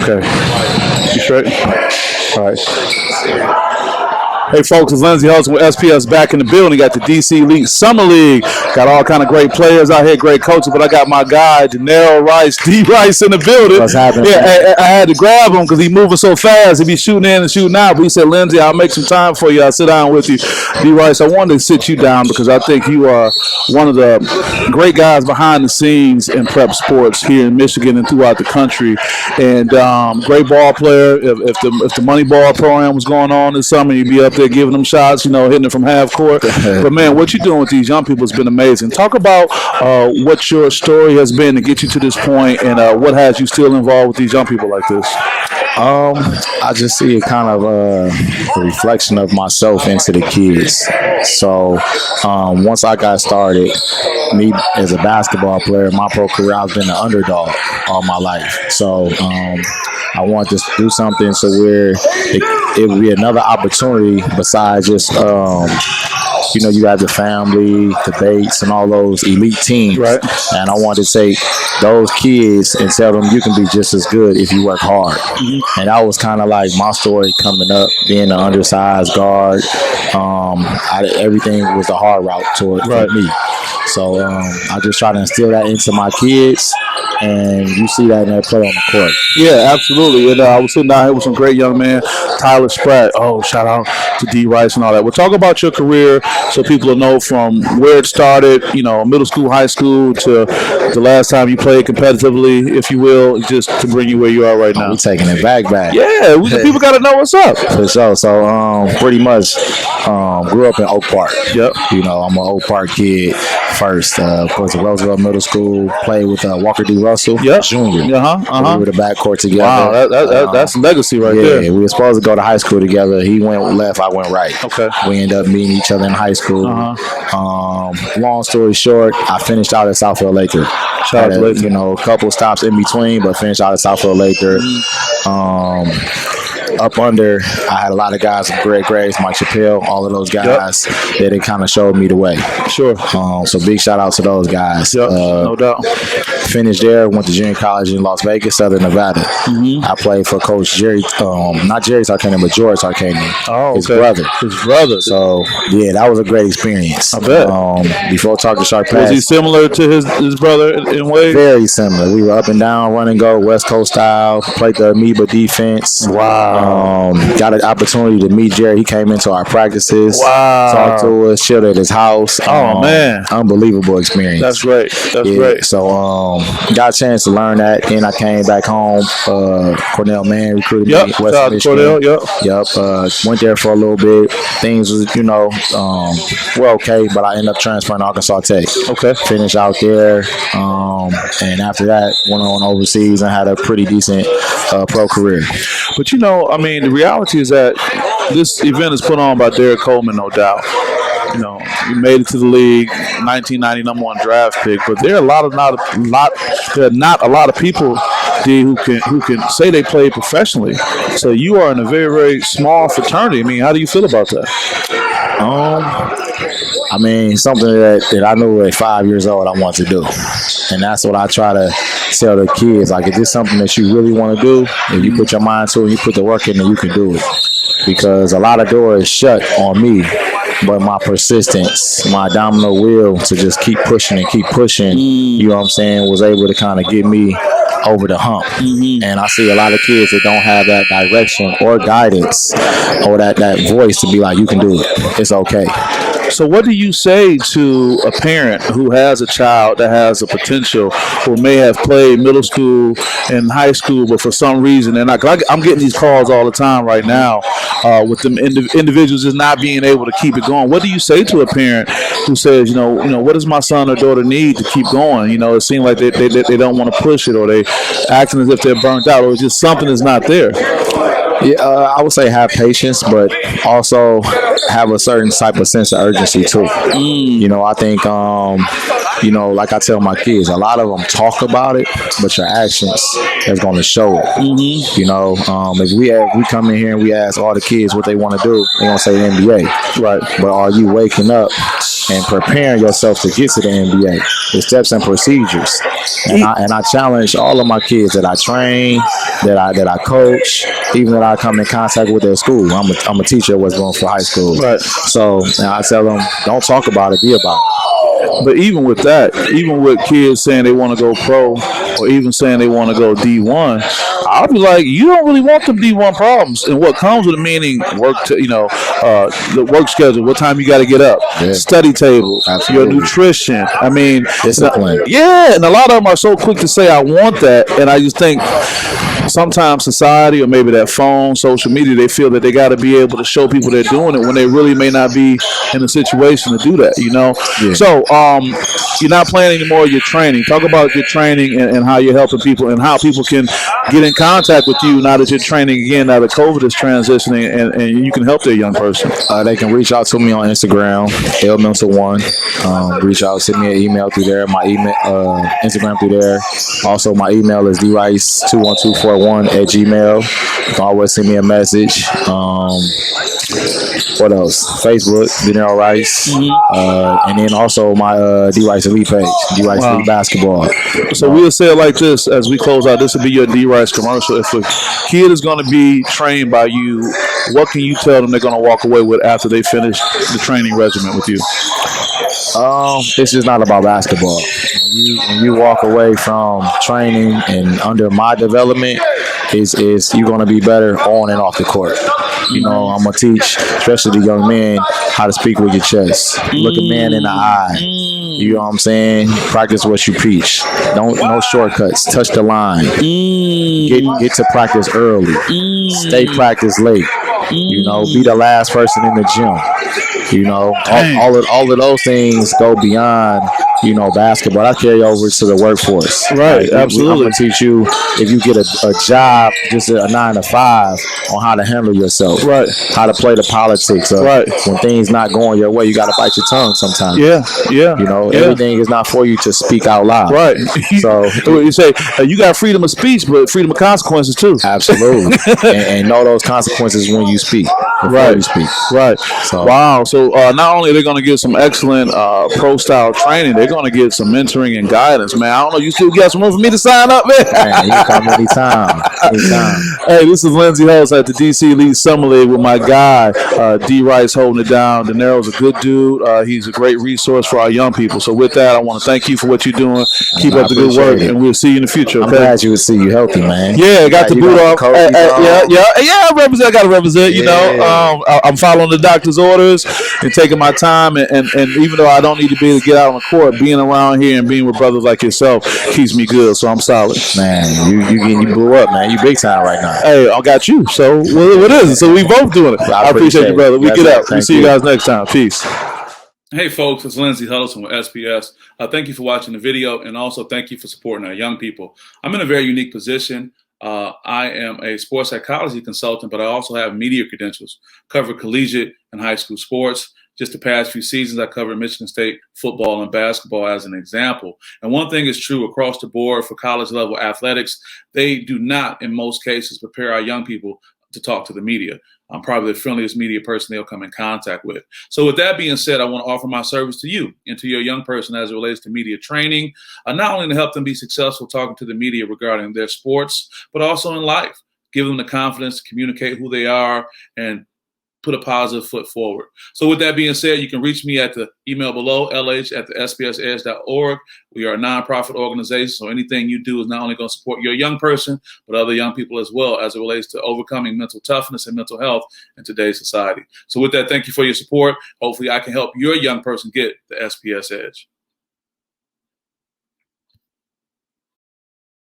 Okay. You straight? All right. Hey folks, it's Lindsay Huddleston with SPS back in the building. Got the DC League Summer League. Got all kind of great players out here, great coaches. But I got my guy Denarryl D. Rice in the building. What's happening? Yeah, I had to grab him because he moving so fast. He be shooting in and shooting out. But he said, Lindsay, I'll make some time for you. I'll sit down with you. D. Rice, I wanted to sit you down because I think you are one of the great guys behind the scenes in prep sports here in Michigan and throughout the country. And great ball player. If the money ball program was going on this summer, you'd be up there giving them shots, hitting it from half court. But man, what you're doing with these young people has been amazing. Talk about what your story has been to get you to this point, and what has you still involved with these young people like this. I just see it kind of a reflection of myself into the kids. So once I got started, me as a basketball player, my pro career, I've been an underdog all my life. So I wanted to do something so where it would be another opportunity besides just you have the family, debates, and all those elite teams. Right. And I wanted to take those kids and tell them you can be just as good if you work hard. Mm-hmm. And that was kind of like my story coming up, being an undersized guard. Everything was a hard route for me. So I just try to instill that into my kids, and you see that in their play on the court. Yeah, absolutely. And I was sitting down here with some great young men, Tyler Spratt. Oh, shout out to D. Rice and all that. We'll talk about your career so people will know from where it started, middle school, high school, to the last time you played competitively, if you will, just to bring you where you are right now. We're taking it back. Yeah, people got to know what's up. For sure. So pretty much grew up in Oak Park. Yep. I'm an Oak Park kid first. Of course, Roosevelt Middle School, played with Walker D. Russell Jr. We were the backcourt together. Wow, that's legacy right there. Yeah, we were supposed to go to high school together. He went left, I went right. Okay. We ended up meeting each other in high school. Long story short, I finished out at Southfield Laker. Shout out to Laker. A couple stops in between, but finished out at Southfield Laker. Up under, I had a lot of guys with great grades, Mike Chappelle, all of those guys that it kind of showed me the way. Sure. So big shout out to those guys. Yep, no doubt. Finished there, went to junior college in Las Vegas, Southern Nevada. Mm-hmm. I played for Coach Jerry, not Jerry Tarkanian, but George Tarkanian. Oh, his brother. His brother. So yeah, that was a great experience. I bet. Before talking Sharp was he similar to his brother in ways? Very similar. We were up and down, run and go, West Coast style. Played the amoeba defense. Wow. Got an opportunity to meet Jerry. He came into our practices. Wow. Talked to us, chilled at his house. Oh man. Unbelievable experience. That's great. That's great. So got a chance to learn that. Then I came back home. Cornell Mann recruited me. West Michigan. Cornell, went there for a little bit. Things was, were okay, but I ended up transferring to Arkansas Tech. Okay. Finished out there. And after that, went on overseas and had a pretty decent pro career. But the reality is that this event is put on by Derrick Coleman, no doubt. You made it to the league, 1990 number one draft pick, but there are not a lot of people, D, who can say they played professionally. So you are in a very, very small fraternity. How do you feel about that? Something that I knew at 5 years old I wanted to do. And that's what I try to tell the kids. Like, if this something that you really want to do, if you put your mind to it and you put the work in, then you can do it. Because a lot of doors shut on me, but my persistence, my domino will to just keep pushing, was able to kind of get me over the hump. Mm-hmm. And I see a lot of kids that don't have that direction or guidance or that voice to be like, you can do it. It's okay. So what do you say to a parent who has a child that has a potential, who may have played middle school and high school, but for some reason, and I'm getting these calls all the time right now with them individuals just not being able to keep it going. What do you say to a parent who says, what does my son or daughter need to keep going? It seems like they don't want to push it, or they acting as if they're burnt out, or just something is not there. Yeah, I would say have patience, but also have a certain type of sense of urgency too. You know, I think, you know, like I tell my kids, a lot of them talk about it, but your actions is going to show it. You know, if we come in here and we ask all the kids what they want to do, they're going to say the NBA. Right. But are you waking up and preparing yourself to get to the NBA? The steps and procedures. And I challenge all of my kids that I train, that I coach, even that I come in contact with at school. I'm a teacher at West Bronx for high school. Right. So I tell them, don't talk about it, be about it. But even with that, even with kids saying they want to go pro, or even saying they want to go D1, I'll be like, you don't really want them D1 problems. And what comes with it, meaning the work schedule, what time you got to get up, study table, your nutrition. I mean, discipline. Yeah, and a lot of them are so quick to say, I want that. And I just think sometimes society, or maybe that phone, social media, they feel that they got to be able to show people they're doing it when they really may not be in a situation to do that, you know? Yeah. So, you're not playing anymore, you're training. Talk about your training and how you're helping people and how people can get in contact with you now that you're training again, now that COVID is transitioning, and you can help their young person. They can reach out to me on Instagram, lmental1. Reach out, send me an email through there. My email, Instagram through there. Also, my email is drice21241@gmail. You can always send me a message. What else? Facebook, Denarryl Rice. And then also my D Rice Elite page, D Rice Elite Basketball. So we'll say it like this as we close out. This will be your D Rice commercial. If a kid is going to be trained by you, what can you tell them they're going to walk away with after they finish the training regimen with you? It's just not about basketball. When you walk away from training and under my development, is you're going to be better on and off the court. You know, I'm going to teach, especially the young men, how to speak with your chest. Look a man in the eye. You know what I'm saying? Practice what you preach. No shortcuts. Touch the line. Get to practice early. Stay practice late. You know, be the last person in the gym. You know, all of those things go beyond, you know, basketball. I carry over to the workforce. Right, like, absolutely. I'm going to teach you, if you get a job, just a 9 to 5, on how to handle yourself. Right. How to play the politics of when things not going your way, you got to bite your tongue sometimes. Yeah. You know, everything is not for you to speak out loud. Right. So you say you got freedom of speech, but freedom of consequences too. Absolutely. and know those consequences when you speak. Before you speak. Right. So, wow. So not only are they going to get some excellent pro style training, they're going to get some mentoring and guidance, man. I don't know. You still got some room for me to sign up, man? Man, you come anytime. Hey, this is Lindsay host at the DC Elite Summer League with my guy, D Rice, holding it down. Denarryl's a good dude. He's a great resource for our young people. So with that, I want to thank you for what you're doing. Keep up the good work, and we'll see you in the future. Okay? I'm glad you would see you healthy, man. Yeah, got the boot off. I represent. I got to represent. You know, I'm following the doctor's orders and taking my time. And even though I don't need to be able to get out on the court, being around here and being with brothers like yourself keeps me good. So I'm solid. Man, you blew up, man. You big time right now. Hey, I got you. So what is it? So we both doing it. I appreciate you, brother. We get out. We see you guys next time. Peace. Hey folks, it's Lindsay Huddleston with SPS. Thank you for watching the video, and also thank you for supporting our young people. I'm in a very unique position. I am a sports psychology consultant, but I also have media credentials. Cover collegiate and high school sports. Just the past few seasons, I covered Michigan State football and basketball as an example. And one thing is true across the board for college level athletics, they do not, in most cases, prepare our young people to talk to the media. I'm probably the friendliest media person they'll come in contact with. So with that being said, I want to offer my service to you and to your young person as it relates to media training, not only to help them be successful talking to the media regarding their sports, but also in life. Give them the confidence to communicate who they are and put a positive foot forward. So with that being said, you can reach me at the email below, lh@TheSPSEdge.org. We are a nonprofit organization, so anything you do is not only going to support your young person, but other young people as well as it relates to overcoming mental toughness and mental health in today's society. So with that, thank you for your support. Hopefully I can help your young person get the SPS Edge.